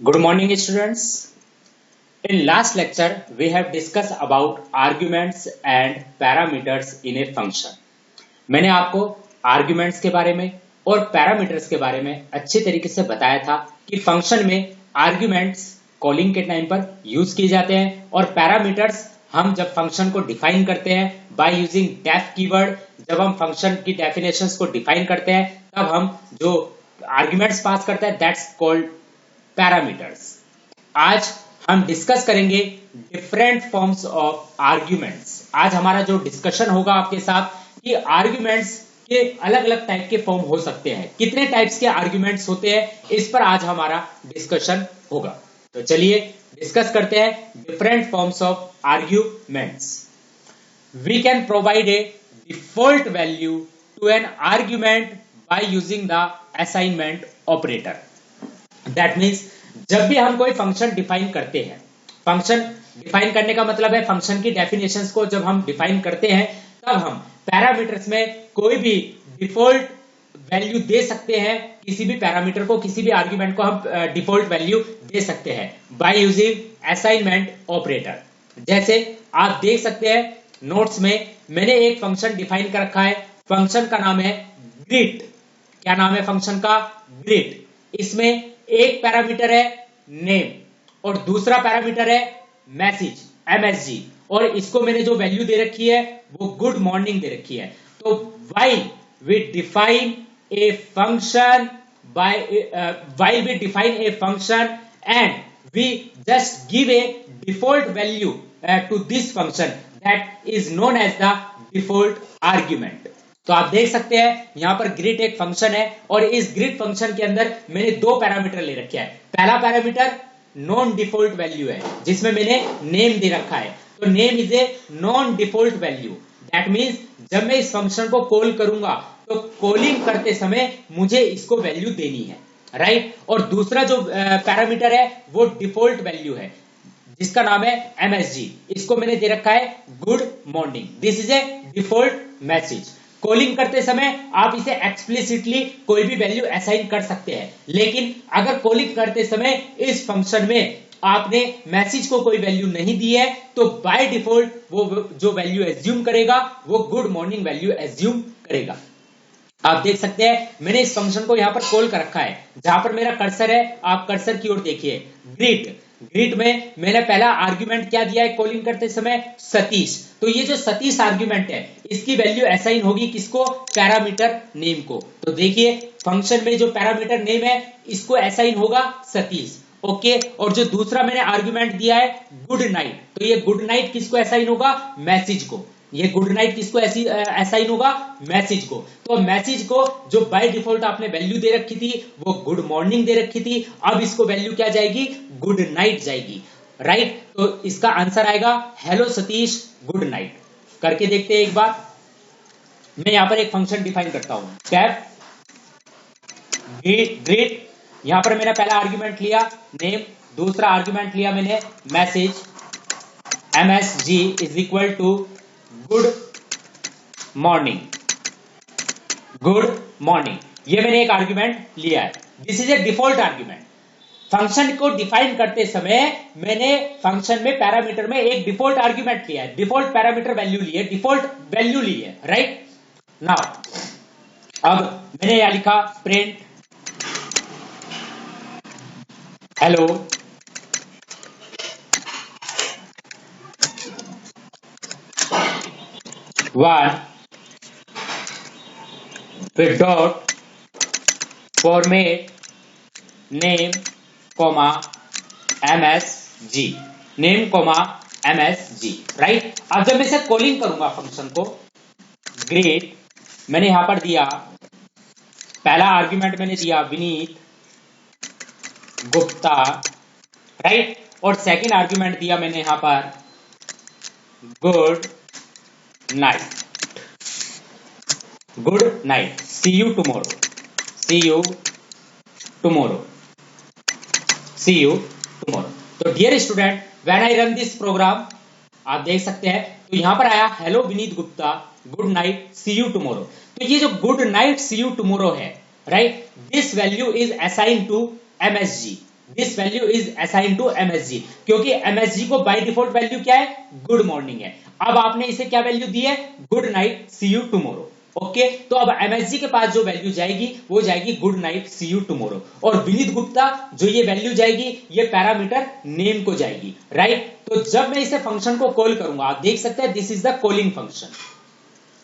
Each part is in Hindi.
Good morning, students. In last lecture, we have discussed about arguments and parameters in a function. मैंने आपको arguments के बारे में और parameters के बारे में अच्छे तरीके से बताया था कि फंक्शन में arguments कॉलिंग के टाइम पर यूज किए जाते हैं और parameters हम जब फंक्शन को डिफाइन करते हैं बाय यूजिंग डेफ कीवर्ड। जब हम फंक्शन की डेफिनेशंस को डिफाइन करते हैं तब हम जो आर्ग्यूमेंट्स पास करते हैं दैट्स कॉल्ड पैरामीटर्स। आज हम डिस्कस करेंगे डिफरेंट फॉर्म्स ऑफ आर्ग्यूमेंट्स। आज हमारा जो डिस्कशन होगा आपके साथ कि आर्ग्यूमेंट्स के अलग अलग टाइप के फॉर्म हो सकते हैं, कितने टाइप्स के आर्ग्यूमेंट्स होते हैं, इस पर आज हमारा डिस्कशन होगा। तो चलिए डिस्कस करते हैं different forms of arguments. We can provide a default value to an argument by using the assignment operator. That means जब भी हम कोई फंक्शन डिफाइन करते हैं, फंक्शन डिफाइन करने का मतलब है फंक्शन की डेफिनेशंस को जब हम डिफाइन करते हैं तब हम पैरामीटर्स में कोई भी डिफॉल्ट वैल्यू दे सकते हैं। किसी भी पैरामीटर को, किसी भी आर्ग्यूमेंट को हम डिफॉल्ट वैल्यू दे सकते हैं बाय यूजिंग असाइनमेंट ऑपरेटर। जैसे आप देख सकते हैं नोट्स में मैंने एक फंक्शन डिफाइन कर रखा है। फंक्शन का नाम है ग्रीट। क्या नाम है फंक्शन का? ग्रीट। इसमें एक पैरामीटर है नेम और दूसरा पैरामीटर है मैसेज MSG, और इसको मैंने जो वैल्यू दे रखी है वो गुड मॉर्निंग दे रखी है। तो while we define a function and we just give a default value to this function that is known as the default argument। तो आप देख सकते हैं यहां पर ग्रिड एक फंक्शन है और इस ग्रिड फंक्शन के अंदर मैंने दो पैरामीटर ले रखे हैं। पहला पैरामीटर नॉन डिफॉल्ट वैल्यू है जिसमें मैंने नेम दे रखा है। तो name is a non default value. That means जब मैं इस फंक्शन को कॉल करूंगा तो कॉलिंग करते समय मुझे इसको वैल्यू देनी है, राइट। और दूसरा जो पैरामीटर है वो डिफॉल्ट वैल्यू है जिसका नाम है MSG। इसको मैंने दे रखा है good morning. This is a default message. Calling करते समय आप इसे एक्सप्लिसिटली कोई भी वैल्यू असाइन कर सकते हैं, लेकिन अगर कॉलिंग करते समय इस फंक्शन में आपने मैसेज को कोई वैल्यू नहीं दी है तो बाय डिफॉल्ट वो जो वैल्यू एज्यूम करेगा वो गुड मॉर्निंग वैल्यू एज्यूम करेगा। आप देख सकते हैं मैंने इस फंक्शन को यहां पर कॉल कर रखा है। जहां पर मेरा कर्सर है आप कर्सर की ओर देखिए। ग्रीट में मैंने पहला आर्ग्यूमेंट क्या दिया है कॉलिंग करते समय? सतीश। तो ये जो सतीश आर्ग्यूमेंट है इसकी वैल्यू असाइन होगी किसको? पैरामीटर नेम को। तो देखिए फंक्शन में जो पैरामीटर नेम है इसको असाइन होगा सतीश। ओके। और जो दूसरा मैंने आर्ग्यूमेंट दिया है गुड नाइट, तो ये गुड नाइट किसको असाइन होगा? मैसेज को। ये गुड नाइट किसको असाइन होगा? मैसेज को। तो मैसेज को जो बाय डिफॉल्ट आपने वैल्यू दे रखी थी वो गुड मॉर्निंग दे रखी थी, अब इसको वैल्यू क्या जाएगी? गुड नाइट जाएगी, राइट। तो इसका आंसर आएगा हेलो सतीश गुड नाइट। करके देखते हैं एक बार। मैं यहां पर एक फंक्शन डिफाइन करता हूं कैप ग्रीट। यहां पर मैंने पहला आर्ग्यूमेंट लिया नेम, दूसरा आर्ग्यूमेंट लिया मैंने message MSG is equal to good morning. Good morning ये मैंने एक आर्ग्यूमेंट लिया है। This is a default argument. Function को डिफाइन करते समय मैंने फंक्शन में पैरामीटर में एक डिफॉल्ट आर्ग्यूमेंट लिया है, डिफॉल्ट पैरामीटर वैल्यू ली है, डिफॉल्ट वैल्यू ली है, राइट। नाउ अब मैंने यहां लिखा प्रिंट हेलो वन फिर dot format name comma MSG, name comma MSG, right. अब जब मैं इसे कॉलिंग करूंगा फंक्शन को ग्रेट, मैंने यहां पर दिया पहला आर्ग्यूमेंट मैंने दिया विनीत गुप्ता, राइट। और सेकंड आर्ग्यूमेंट दिया मैंने यहां पर good night. Good night, see you tomorrow, see you tomorrow, see you tomorrow. तो dear student when I run this program आप देख सकते हैं तो यहां पर आया hello Vineet Gupta good night see you tomorrow. तो ये जो good night see you tomorrow है, right, this value is assign to MSG। This value is assign to MSG, क्योंकि एमएसजी को बाय डिफॉल्ट वैल्यू क्या है, गुड मॉर्निंग है। अब आपने इसे क्या वैल्यू दी है, good night see you tomorrow. Okay, तो अब एमएसजी के पास जो वैल्यू जाएगी वो जाएगी good night see you tomorrow, और विनीत गुप्ता जो ये वैल्यू जाएगी ये पैरामीटर नेम को जाएगी, राइट। तो जब मैं इसे फंक्शन को कॉल करूंगा, आप देख सकते हैं this is the calling function,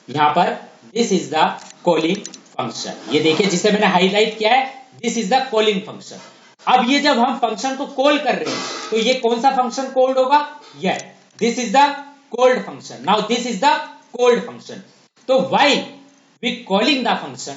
यहां पर this is the calling function, ये देखिए जिसे मैंने हाईलाइट किया है, this is the calling function. अब ये जब हम फंक्शन को कॉल कर रहे हैं तो ये कौन सा फंक्शन कॉल्ड होगा, ये this is the called function. Now this is the called function. तो while we calling the function,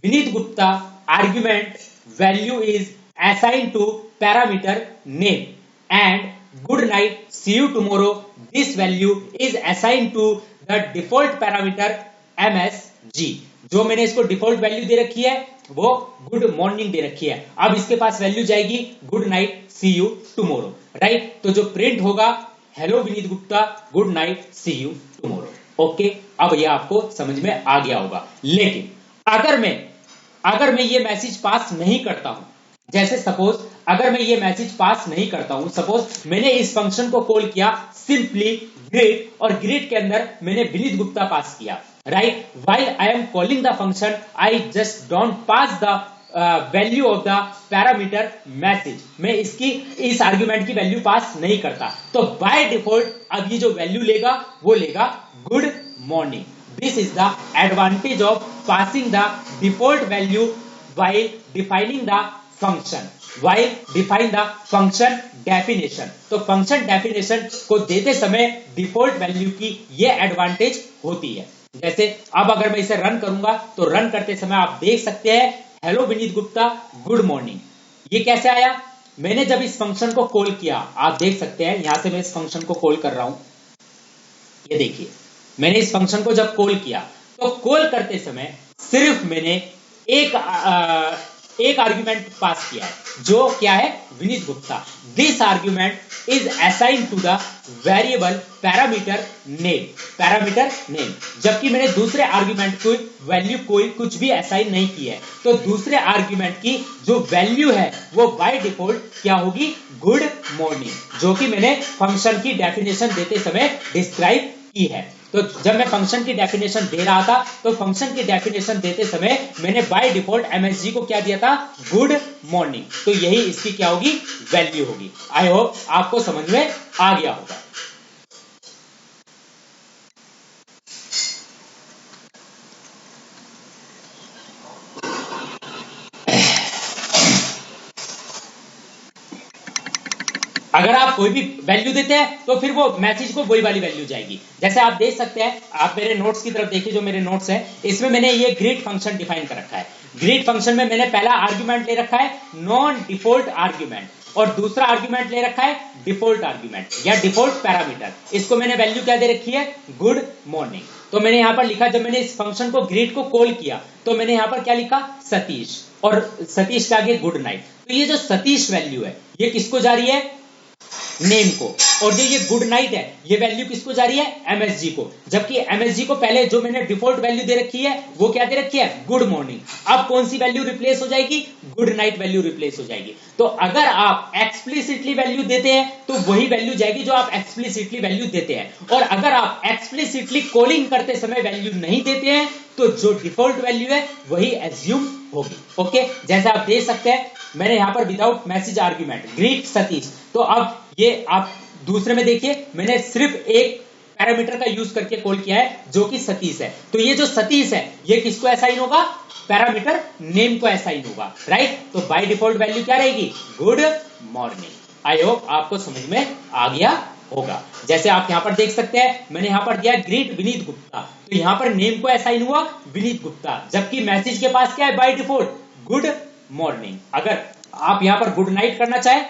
Vineet Gupta argument value is assigned to parameter name and good night see you tomorrow, this value is assigned to the default parameter MSG। जो मैंने इसको डिफॉल्ट वैल्यू दे रखी है वो गुड मॉर्निंग दे रखी है। अब इसके पास वैल्यू जाएगी good night see you tomorrow, right. तो जो प्रिंट होगा, hello Vineet Gupta good night see you tomorrow. Okay, अब ये आपको समझ में आ गया होगा। लेकिन अगर मैं ये मैसेज पास नहीं करता हूं, जैसे सपोज अगर मैं ये मैसेज पास नहीं करता हूं, सपोज मैंने इस फंक्शन को कॉल किया सिंपली ग्रीट, और ग्रीट के अंदर मैंने विनीत गुप्ता पास किया, right. While I am calling the function I just don't pass the value of the parameter message, मैं इस आर्ग्यूमेंट की वैल्यू पास नहीं करता, तो बाय डिफॉल्ट अब ये जो वैल्यू लेगा वो लेगा good morning. This is the advantage of passing the default value while defining the function definition। तो फंक्शन डेफिनेशन को देते समय डिफॉल्ट वैल्यू की ये एडवांटेज होती है। जैसे अब अगर मैं इसे रन करूंगा तो रन करते समय आप देख सकते हैं hello Vineet Gupta good morning. ये कैसे आया, मैंने जब इस फंक्शन को कॉल किया, आप देख सकते हैं यहां से मैं इस फंक्शन को कॉल कर रहा हूं, ये देखिए मैंने इस फंक्शन को जब कॉल किया तो कॉल करते समय सिर्फ मैंने एक आर्ग्यूमेंट पास किया है, जो क्या है, Vineet Gupta. This argument is assigned to the variable parameter name, जबकि मैंने दूसरे आर्ग्यूमेंट को वैल्यू कोई कुछ भी असाइन नहीं की है। तो दूसरे आर्ग्यूमेंट की जो वैल्यू है वो बाय डिफॉल्ट क्या होगी, गुड मॉर्निंग, जो कि मैंने फंक्शन की डेफिनेशन देते समय डिस्क्राइब की है। तो जब मैं फंक्शन की डेफिनेशन दे रहा था तो फंक्शन की डेफिनेशन देते समय मैंने बाय डिफॉल्ट एमएसजी को क्या दिया था, गुड मॉर्निंग। तो यही इसकी क्या होगी, वैल्यू होगी। आई होप आपको समझ में आ गया होगा। अगर आप कोई भी वैल्यू देते हैं तो फिर वो मैसेज को वही वाली वैल्यू जाएगी। जैसे आप देख सकते हैं, आप मेरे नोट्स की तरफ देखिए, जो मेरे नोट्स हैं इसमें मैंने ये ग्रीट फंक्शन डिफाइन कर रखा है। ग्रीट फंक्शन में मैंने पहला आर्ग्यूमेंट ले रखा है नॉन डिफॉल्ट आर्ग्यूमेंट, और दूसरा आर्ग्यूमेंट ले रखा है डिफॉल्ट आर्ग्यूमेंट या डिफॉल्ट पैरामीटर। इसको मैंने वैल्यू क्या दे रखी है, गुड मॉर्निंग। तो मैंने यहां पर लिखा, जब मैंने इस फंक्शन को ग्रीट को कॉल किया तो मैंने यहां पर क्या लिखा, सतीश, और सतीश के आगे गुड नाइट। तो ये जो सतीश वैल्यू है ये किसको जा रही है, नेम को, और जो ये गुड नाइट है ये वैल्यू किसको जा रही है, एमएसजी को। जबकि एमएसजी को पहले जो मैंने डिफॉल्ट वैल्यू दे रखी है वो क्या दे रखी है, गुड मॉर्निंग। अब कौन सी वैल्यू रिप्लेस हो जाएगी, गुड नाइट वैल्यू रिप्लेस हो जाएगी। तो अगर आप एक्सप्लिसिटली वैल्यू देते हैं तो वही वैल्यू जाएगी जो आप एक्सप्लिसिटली वैल्यू देते हैं, और अगर आप एक्सप्लिसिटली कॉलिंग करते समय वैल्यू नहीं देते हैं तो जो डिफॉल्ट वैल्यू है वही एज्यूम होगी। ओके, जैसे आप देख सकते हैं मैंने यहां पर without message argument greet Satish. तो अब ये आप दूसरे में देखिए मैंने सिर्फ एक पैरामीटर का यूज करके कॉल किया है जो कि सतीश है। तो ये जो सतीश है ये किसको असाइन होगा, पैरामीटर नेम को असाइन होगा, राइट। तो बाय डिफॉल्ट वैल्यू क्या रहेगी, गुड मॉर्निंग। आई होप आपको समझ में आ गया होगा। जैसे आप यहां पर देख सकते हैं मैंने यहां पर दिया ग्रीट विनीत गुप्ता, तो यहां पर नेम को असाइन हुआ विनीत गुप्ता, जबकि मैसेज के पास क्या है, बाय डिफॉल्ट गुड मॉर्निंग। अगर आप यहां पर गुड नाइट करना चाहे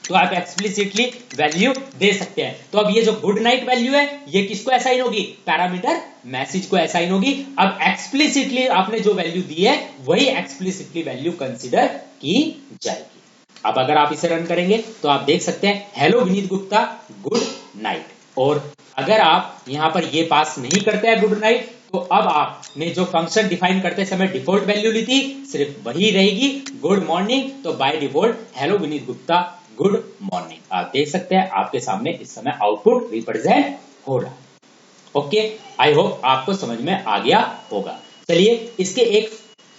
तो आप एक्सप्लिसिटली वैल्यू दे सकते हैं। तो अब ये जो गुड नाइट वैल्यू है ये किसको असाइन होगी, पैरामीटर मैसेज को असाइन होगी। अब एक्सप्लिसिटली आपने जो वैल्यू दी है वही एक्सप्लिसिटली वैल्यू कंसीडर की जाएगी। अब अगर आप इसे रन करेंगे तो आप देख सकते हैं hello Vineet Gupta good night, और अगर आप यहां पर ये पास नहीं करते हैं गुड नाइट तो अब आपने जो फंक्शन डिफाइन करते समय डिफॉल्ट वैल्यू ली थी सिर्फ वही रहेगी, गुड मॉर्निंग। तो by default hello Vineet Gupta good morning. आप देख सकते हैं आपके सामने इस समय आउटपुट रिप्रेजेंट हो रहा है। ओके, आई होप आपको समझ में आ गया होगा। चलिए इसके एक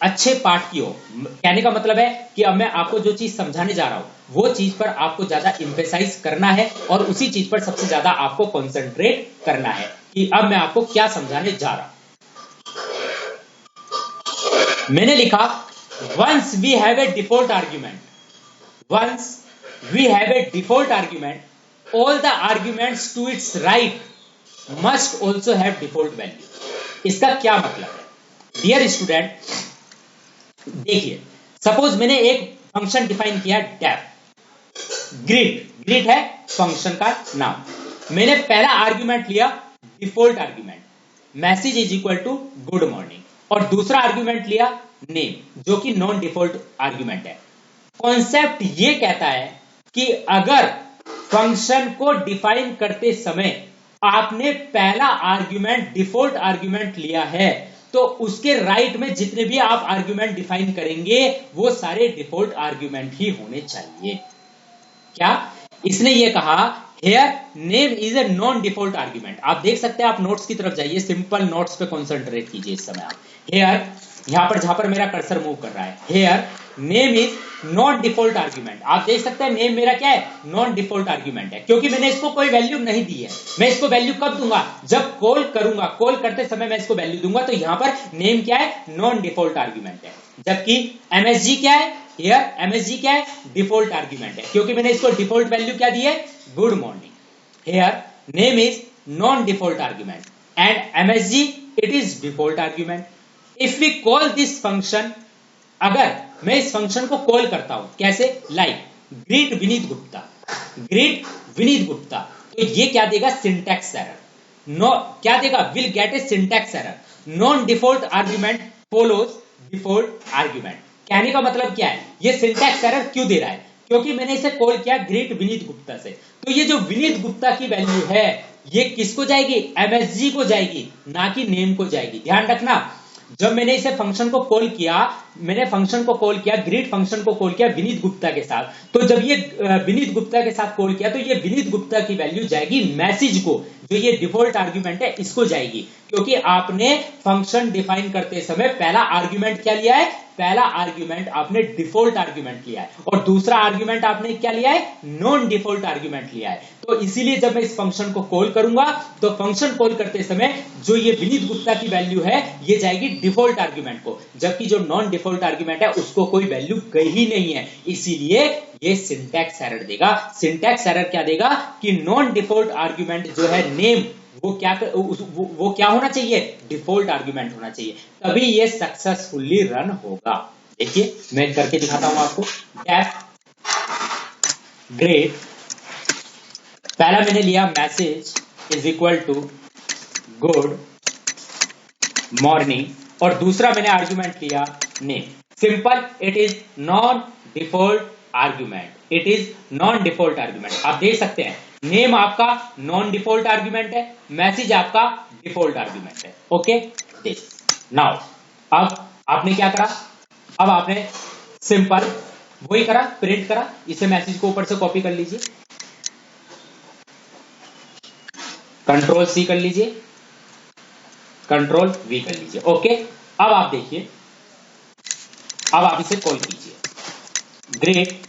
अच्छे पार्ट की ओर, कहने का मतलब है कि अब मैं आपको जो चीज समझाने जा रहा हूं वो चीज पर आपको ज्यादा इंफेसाइज करना है और उसी चीज पर सबसे ज्यादा आपको कंसंट्रेट करना है कि अब मैं आपको क्या समझाने जा रहा हूं। मैंने लिखा once we have a default argument, once we have a default argument all the arguments to its right must also have default value. इसका क्या मतलब है डियर स्टूडेंट, देखिए सपोज मैंने एक फंक्शन डिफाइन किया डेफ, ग्रीट, ग्रीट है फंक्शन का नाम। मैंने पहला आर्ग्यूमेंट लिया default argument, message is equal to good morning, और दूसरा आर्ग्यूमेंट लिया नेम जो कि नॉन डिफॉल्ट आर्ग्यूमेंट है। कॉन्सेप्ट ये कहता है कि अगर फंक्शन को डिफाइन करते समय आपने पहला आर्ग्यूमेंट डिफॉल्ट आर्ग्यूमेंट लिया है तो उसके राइट में जितने भी आप आर्ग्यूमेंट डिफाइन करेंगे वो सारे डिफॉल्ट आर्ग्यूमेंट ही होने चाहिए। क्या इसने ये कहा here name is a non default argument. आप देख सकते हैं, आप नोट्स की तरफ जाइए, सिंपल नोट्स पे कंसंट्रेट कीजिए इस समय आप। हेयर यहां पर जहां पर मेरा कर्सर मूव कर रहा है, here name is non default argument. आप देख सकते हैं नेम मेरा क्या है, नॉन डिफॉल्ट आर्ग्यूमेंट है, क्योंकि मैंने इसको कोई वैल्यू नहीं दी है। मैं इसको वैल्यू कब दूंगा, जब कॉल करूंगा, कॉल करते समय मैं इसको वैल्यू दूंगा। तो यहां पर नेम क्या है, नॉन डिफॉल्ट आर्ग्यूमेंट है, जबकि एमएसजी क्या है, हियर एमएसजी क्या है, डिफॉल्ट आर्ग्यूमेंट है, क्योंकि मैंने इसको डिफॉल्ट वैल्यू क्या दी है, good morning. Here name is non default argument and MSG it is default argument. If we call this function, अगर मैं इस फंक्शन को कॉल करता हूं कैसे, like greet Vineet Gupta, greet Vineet Gupta, तो ये क्या देगा, सिंटैक्स एरर। नो क्या देगा, will get a syntax error, non default argument follows default argument. कहने का मतलब क्या है, ये सिंटैक्स एरर क्यों दे रहा है, क्योंकि मैंने इसे कॉल किया ग्रीट विनीत गुप्ता से। तो ये जो विनीत गुप्ता की वैल्यू है ये किसको जाएगी, एमएसजी को जाएगी, ना कि नेम को जाएगी। ध्यान रखना, जब मैंने इसे फंक्शन को कॉल किया, मैंने फंक्शन को कॉल किया, ग्रीट फंक्शन को कॉल किया विनीत गुप्ता के साथ, तो जब ये विनीत गुप्ता के साथ कॉल किया तो ये विनीत गुप्ता की वैल्यू जाएगी मैसेज को, जो ये डिफॉल्ट आर्ग्यूमेंट है इसको जाएगी, क्योंकि आपने फंक्शन डिफाइन करते समय पहला आर्ग्यूमेंट क्या लिया है, पहला आर्ग्यूमेंट आपने डिफॉल्ट आर्ग्यूमेंट लिया है और दूसरा आर्ग्यूमेंट आपने क्या लिया है, नॉन डिफॉल्ट आर्ग्यूमेंट लिया है। तो इसीलिए जब मैं इस फंक्शन को कॉल करूंगा तो फंक्शन कॉल करते समय जो ये विनीत गुप्ता की वैल्यू है ये जाएगी डिफॉल्ट आर्ग्यूमेंट को, जबकि जो नॉन डिफॉल्ट आर्ग्यूमेंट है उसको कोई वैल्यू गई नहीं है, इसीलिए ये सिंटैक्स एरर देगा। सिंटैक्स एरर क्या देगा कि नॉन डिफॉल्ट आर्ग्यूमेंट जो है नेम वो क्या होना चाहिए, डिफॉल्ट आर्ग्यूमेंट होना चाहिए, तभी ये सक्सेसफुली रन होगा। देखिए मैं करके दिखाता हूं आपको, डेफ ग्रेट, पहला मैंने लिया message is equal to good morning और दूसरा मैंने आर्ग्यूमेंट लिया name. Simple, it is non default argument, it is non default argument. आप देख सकते हैं नेम आपका नॉन डिफॉल्ट आर्ग्यूमेंट है, मैसेज आपका डिफॉल्ट आर्ग्यूमेंट है। ओके दिस नाउ, अब आपने क्या करा, अब आपने सिंपल वही करा, प्रिंट करा, इसे मैसेज को ऊपर से कॉपी कर लीजिए, कंट्रोल सी कर लीजिए, कंट्रोल वी कर लीजिए। ओके, अब आप देखिए, अब आप इसे कॉल कीजिए ग्रेट,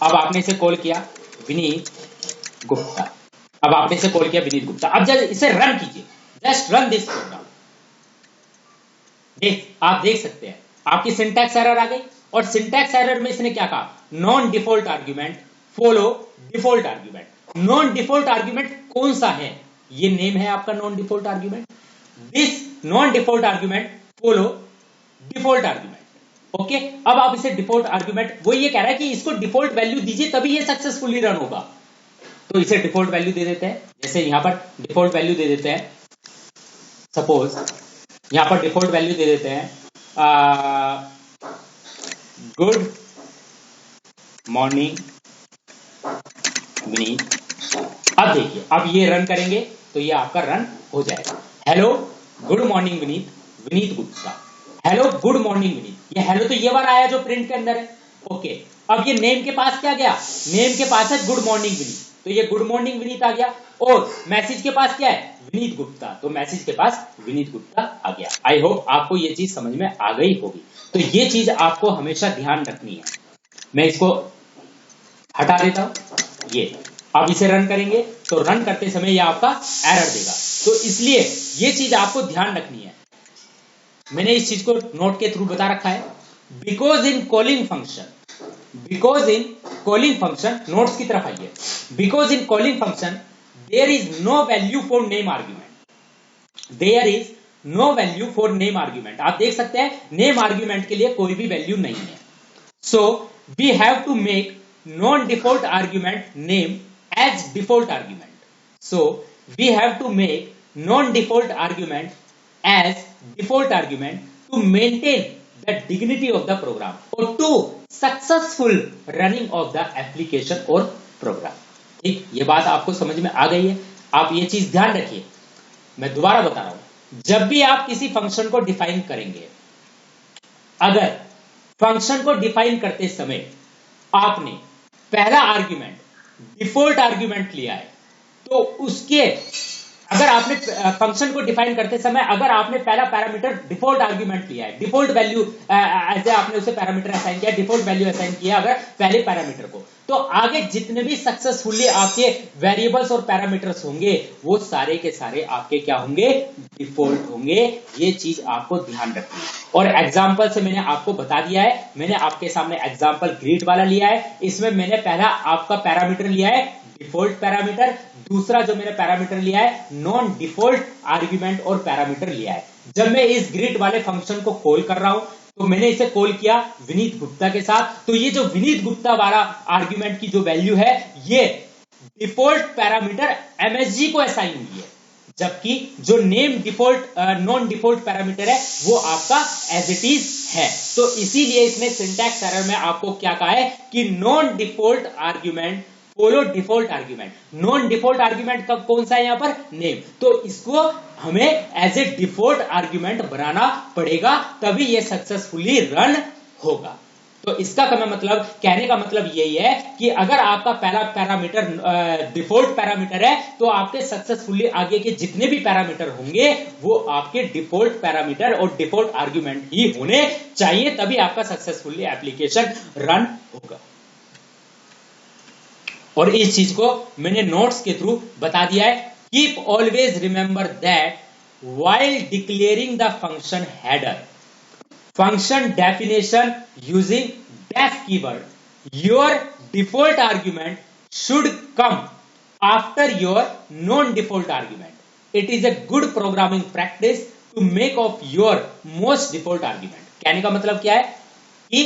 अब आपने इसे कॉल किया विनीत गुप्ता, अब आपने इसे कॉल किया विनीत गुप्ता। अब जब इसे रन कीजिए, जस्ट रन दिस प्रोग्राम, आप देख सकते हैं आपकी सिंटैक्स एरर आ गई और सिंटैक्स एरर में इसने क्या कहा, non default argument follow default argument. Non default argument कौन सा है, ये नेम है आपका non default argument, this non default argument follow default argument. Okay, अब आप इसे डिफॉल्ट आर्ग्यूमेंट, वो ये कह रहा है कि इसको डिफॉल्ट वैल्यू दीजिए तभी ये सक्सेसफुली रन होगा, तो इसे डिफॉल्ट वैल्यू दे देते हैं। जैसे यहां पर डिफॉल्ट वैल्यू दे देते हैं, सपोज यहां पर डिफॉल्ट वैल्यू दे देते हैं गुड मॉर्निंग विनीत। अब देखिए, अब ये रन करेंगे तो ये आपका रन हो जाएगा, hello good morning Vineet, Vineet Gupta. Hello good morning Vineet, ये हेलो तो ये वाला आया जो प्रिंट के अंदर है। ओके, अब ये नेम के पास क्या गया, नेम के पास है गुड मॉर्निंग विनीत, तो ये गुड मॉर्निंग विनीत आ गया। और मैसेज के पास क्या है, विनीत गुप्ता, तो मैसेज के पास विनीत गुप्ता आ गया। आई होप आपको ये चीज समझ में आ गई होगी। तो ये चीज आपको हमेशा ध्यान रखनी है। मैं इसको हटा देता हूं। ये आप इसे रन करेंगे तो रन करते समय ये आपका एरर देगा, तो इसलिए ये चीज आपको ध्यान रखनी है। मैंने इस चीज को नोट के थ्रू बता रखा है। Because in calling function, because in calling function, notes की तरफ आइए। Because in calling function there is no value for name argument, there is no value for name argument. आप देख सकते हैं नेम आर्ग्यूमेंट के लिए कोई भी वैल्यू नहीं है। So we have to make non default argument name as default argument. So we have to make non-default argument as default argument to maintain the dignity of the program or to successful running of the application or program. ठीक, ये बात आपको समझ में आ गई है। आप ये चीज ध्यान रखिए, मैं दोबारा बता रहा हूं। जब भी आप किसी फंक्शन को डिफाइन करेंगे, अगर फंक्शन को डिफाइन करते समय आपने पहला आर्ग्यूमेंट डिफॉल्ट आर्ग्यूमेंट लिया है, तो उसके अगर आपने फंक्शन को डिफाइन करते समय अगर आपने पहला पैरामीटर डिफॉल्ट आर्ग्यूमेंट लिया है, डिफॉल्ट वैल्यू ऐसे आपने उसे पैरामीटर असाइन किया, डिफॉल्ट वैल्यू असाइन किया अगर पहले पैरामीटर को, तो आगे जितने भी सक्सेसफुली आपके वेरिएबल्स और पैरामीटर्स होंगे वो सारे के सारे आपके क्या होंगे, डिफॉल्ट होंगे। ये चीज आपको ध्यान रखनी है। और एग्जांपल से मैंने आपको बता दिया है, मैंने आपके सामने एग्जांपल ग्रीट वाला लिया है। इसमें मैंने पहला आपका पैरामीटर लिया है डिफॉल्ट पैरामीटर, दूसरा जो मैंने पैरामीटर लिया है नॉन डिफॉल्ट आर्ग्यूमेंट और पैरामीटर लिया है। जब मैं इस ग्रिड वाले फंक्शन को कॉल कर रहा हूं तो मैंने इसे कॉल किया विनीत गुप्ता के साथ, तो ये जो विनीत गुप्ता वाला आर्ग्यूमेंट की जो वैल्यू है ये डिफॉल्ट पैरामीटर एमएसजी को असाइन हुई है, जबकि जो name default non default parameter है वो आपका एज इट इज है। तो इसीलिए इसमें सिंटैक्स एरर में आपको क्या कहा है कि non default argument follow default argument. Non default argument कब कौन सा है यहां पर, नेम, तो इसको हमें एज ए डिफॉल्ट आर्ग्यूमेंट बनाना पड़ेगा, तभी ये सक्सेसफुली रन होगा। तो इसका मतलब कहने का मतलब यही है कि अगर आपका पहला पैरामीटर डिफॉल्ट पैरामीटर है तो आपके सक्सेसफुली आगे के जितने भी पैरामीटर होंगे वो आपके डिफॉल्ट पैरामीटर और डिफॉल्ट आर्ग्यूमेंट ही होने चाहिए, तभी आपका सक्सेसफुली एप्लीकेशन रन होगा। और इस चीज को मैंने नोट्स के थ्रू बता दिया है। Keep always remember that while declaring the function header, function definition using def keyword, your default argument should come after your non-default argument. It is a good programming practice to make of your most default argument. कहने का मतलब क्या है कि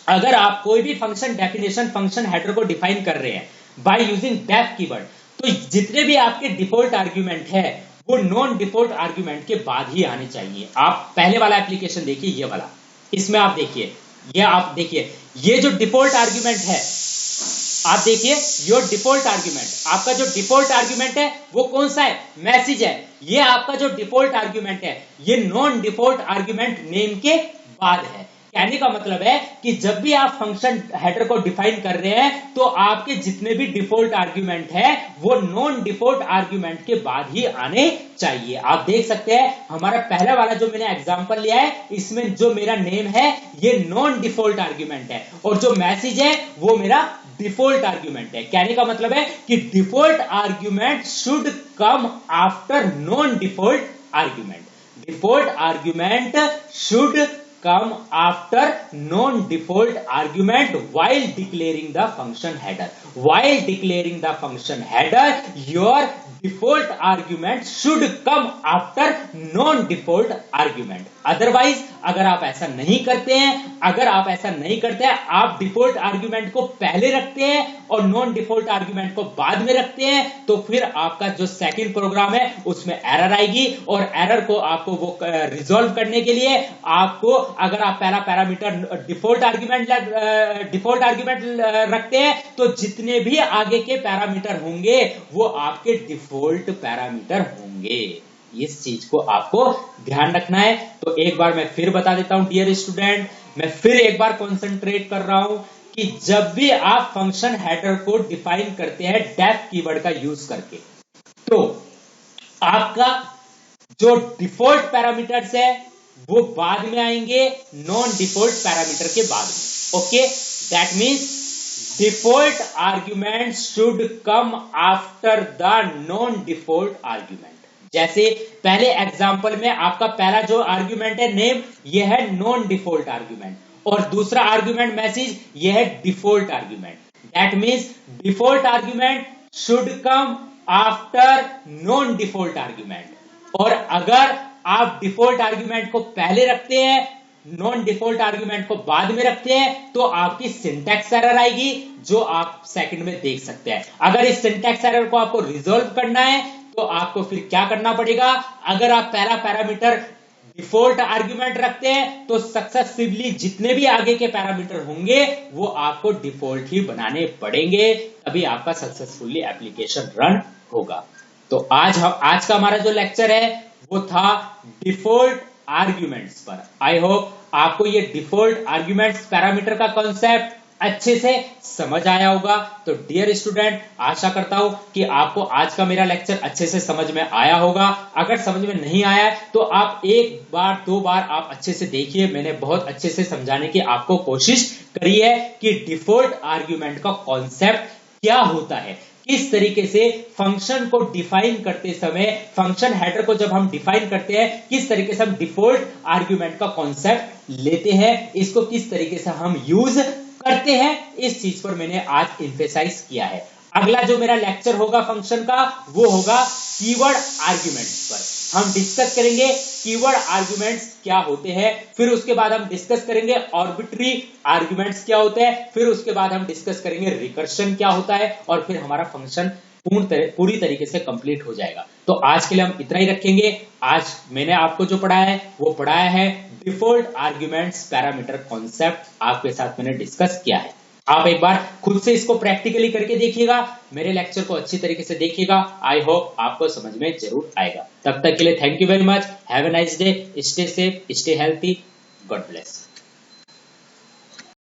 अगर आप कोई भी फंक्शन डेफिनेशन, फंक्शन हेडर को डिफाइन कर रहे हैं बाय यूजिंग डेफ कीवर्ड, तो जितने भी आपके डिफॉल्ट आर्ग्यूमेंट है वो नॉन डिफॉल्ट आर्ग्यूमेंट के बाद ही आने चाहिए। आप पहले वाला एप्लीकेशन देखिए, ये वाला, इसमें आप देखिए, ये आप देखिए, ये जो डिफॉल्ट आर्ग्यूमेंट है, आप देखिए योर डिफॉल्ट आर्ग्यूमेंट, आपका जो डिफॉल्ट आर्ग्यूमेंट है वो कौन सा है, मैसेज है। ये आपका जो डिफॉल्ट आर्ग्यूमेंट है ये नॉन डिफॉल्ट आर्ग्यूमेंट नेम के बाद है। कहने का मतलब है कि जब भी आप फंक्शन हेडर को डिफाइन कर रहे हैं तो आपके जितने भी डिफॉल्ट आर्ग्यूमेंट है वो नॉन डिफॉल्ट आर्ग्यूमेंट के बाद ही आने चाहिए। आप देख सकते हैं हमारा पहला वाला जो मैंने एग्जांपल लिया है इसमें जो मेरा नेम है ये नॉन डिफॉल्ट आर्ग्यूमेंट है और जो मैसेज है वो मेरा डिफॉल्ट आर्ग्यूमेंट है। कहने का मतलब है कि default argument should come after non default argument, default argument should come after non-default argument while declaring the function header. While declaring the function header, your default argument should come after non-default argument. Otherwise, अगर आप ऐसा नहीं करते हैं, अगर आप ऐसा नहीं करते हैं, आप डिफॉल्ट आर्ग्यूमेंट को पहले रखते हैं और नॉन डिफॉल्ट आर्ग्यूमेंट को बाद में रखते हैं, तो फिर आपका जो सेकंड प्रोग्राम है उसमें एरर आएगी और एरर को आपको वो रिजॉल्व करने के लिए आपको, अगर आप पहला पैरामीटर डिफॉल्ट आर्ग्यूमेंट रखते हैं तो जितने भी आगे के पैरामीटर होंगे वो आपके डिफॉल्ट पैरामीटर होंगे। इस चीज को आपको ध्यान रखना है। तो एक बार मैं फिर बता देता हूं डियर स्टूडेंट, मैं फिर एक बार कॉन्सेंट्रेट कर रहा हूं कि जब भी आप फंक्शन हेडर को डिफाइन करते हैं डेफ कीवर्ड का यूज करके, तो आपका जो डिफॉल्ट पैरामीटर्स है वो बाद में आएंगे नॉन डिफॉल्ट पैरामीटर के बाद में। Okay, that means default argument should come after the non default argument. जैसे पहले एग्जांपल में आपका पहला जो आर्ग्यूमेंट है नेम, यह है नॉन डिफॉल्ट आर्ग्यूमेंट, और दूसरा आर्ग्यूमेंट मैसेज यह है default argument. That means default argument should come after non default argument, और अगर आप डिफॉल्ट आर्ग्यूमेंट को पहले रखते हैं, नॉन डिफॉल्ट आर्ग्यूमेंट को बाद में रखते हैं, तो आपकी सिंटैक्स एरर आएगी जो आप सेकंड में देख सकते हैं। अगर इस सिंटैक्स एरर को आपको रिजॉल्व करना है तो आपको फिर क्या करना पड़ेगा, अगर आप पहला पैरामीटर डिफॉल्ट आर्ग्यूमेंट रखते हैं तो सक्सेसिवली जितने भी आगे के पैरामीटर होंगे वो आपको डिफॉल्ट ही बनाने पड़ेंगे, तभी आपका सक्सेसफुली एप्लीकेशन रन होगा। तो आज का हमारा जो लेक्चर है वो था डिफॉल्ट आर्ग्यूमेंट्स पर। आई होप आपको ये डिफॉल्ट आर्ग्यूमेंट्स पैरामीटर का कॉन्सेप्ट अच्छे से समझ आया होगा। तो डियर स्टूडेंट, आशा करता हूं कि आपको आज का मेरा लेक्चर अच्छे से समझ में आया होगा। अगर समझ में नहीं आया तो आप एक बार दो बार आप अच्छे से देखिए, मैंने बहुत अच्छे से समझाने की आपको कोशिश करी है कि डिफॉल्ट आर्ग्यूमेंट का कॉन्सेप्ट क्या होता है, किस तरीके से फंक्शन को डिफाइन करते समय, फंक्शन हेडर को जब हम डिफाइन करते हैं किस तरीके से हम डिफॉल्ट आर्ग्यूमेंट का कॉन्सेप्ट लेते हैं, इसको किस तरीके से हम यूज करते हैं, इस चीज पर मैंने आज एम्फेसाइज किया है। अगला जो मेरा लेक्चर होगा फंक्शन का वो होगा कीवर्ड आर्ग्यूमेंट्स पर। हम डिस्कस करेंगे कीवर्ड आर्ग्यूमेंट्स क्या होते हैं, फिर उसके बाद हम डिस्कस करेंगे आर्बिट्री आर्ग्यूमेंट्स क्या होते हैं, फिर उसके बाद हम डिस्कस करेंगे रिकर्शन क्या होता है, और फिर हमारा फंक्शन पूरी तरीके से कंप्लीट हो जाएगा। तो आज के लिए हम इतना ही रखेंगे। आज मैंने आपको जो पढ़ाया है वो पढ़ाया है डिफॉल्ट आर्ग्यूमेंट्स पैरामीटर कॉन्सेप्ट, आपके साथ मैंने डिस्कस किया है। आप एक बार खुद से इसको प्रैक्टिकली करके देखिएगा, मेरे लेक्चर को अच्छी तरीके से देखिएगा। आई होप आपको समझ में जरूर आएगा। तब तक के लिए thank you very much, have a nice day, stay safe, stay healthy, God bless.